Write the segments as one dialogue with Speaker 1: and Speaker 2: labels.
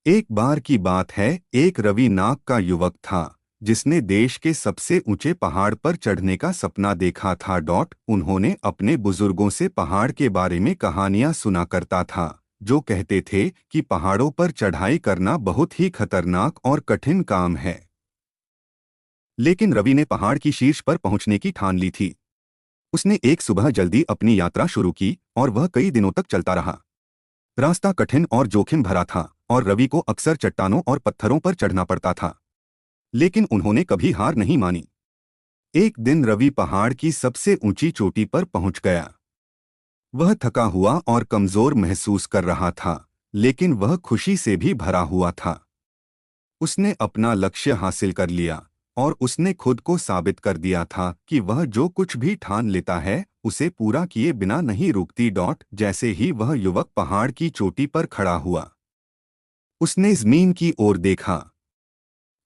Speaker 1: एक बार की बात है, एक रवि नाग का युवक था जिसने देश के सबसे ऊंचे पहाड़ पर चढ़ने का सपना देखा था। उन्होंने अपने बुजुर्गों से पहाड़ के बारे में कहानियां सुना करता था, जो कहते थे कि पहाड़ों पर चढ़ाई करना बहुत ही खतरनाक और कठिन काम है। लेकिन रवि ने पहाड़ की शीर्ष पर पहुंचने की ठान ली थी। उसने एक सुबह जल्दी अपनी यात्रा शुरू की और वह कई दिनों तक चलता रहा। रास्ता कठिन और जोखिम भरा था और रवि को अक्सर चट्टानों और पत्थरों पर चढ़ना पड़ता था, लेकिन उन्होंने कभी हार नहीं मानी। एक दिन रवि पहाड़ की सबसे ऊंची चोटी पर पहुंच गया। वह थका हुआ और कमजोर महसूस कर रहा था, लेकिन वह खुशी से भी भरा हुआ था। उसने अपना लक्ष्य हासिल कर लिया और उसने खुद को साबित कर दिया था कि वह जो कुछ भी ठान लेता है उसे पूरा किए बिना नहीं रुकती। जैसे ही वह युवक पहाड़ की चोटी पर खड़ा हुआ, उसने जमीन की ओर देखा।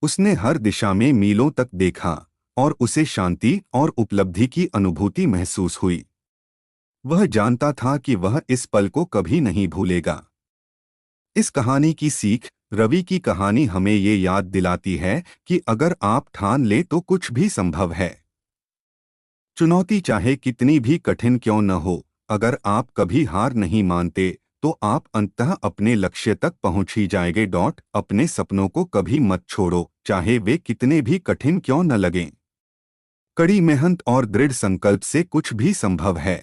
Speaker 1: उसने हर दिशा में मीलों तक देखा और उसे शांति और उपलब्धि की अनुभूति महसूस हुई। वह जानता था कि वह इस पल को कभी नहीं भूलेगा। इस कहानी की सीख, रवि की कहानी हमें ये याद दिलाती है कि अगर आप ठान ले तो कुछ भी संभव है। चुनौती चाहे कितनी भी कठिन क्यों न हो, अगर आप कभी हार नहीं मानते तो आप अंततः अपने लक्ष्य तक पहुंच ही जाएंगे। अपने सपनों को कभी मत छोड़ो, चाहे वे कितने भी कठिन क्यों न लगें। कड़ी मेहनत और दृढ़ संकल्प से कुछ भी संभव है।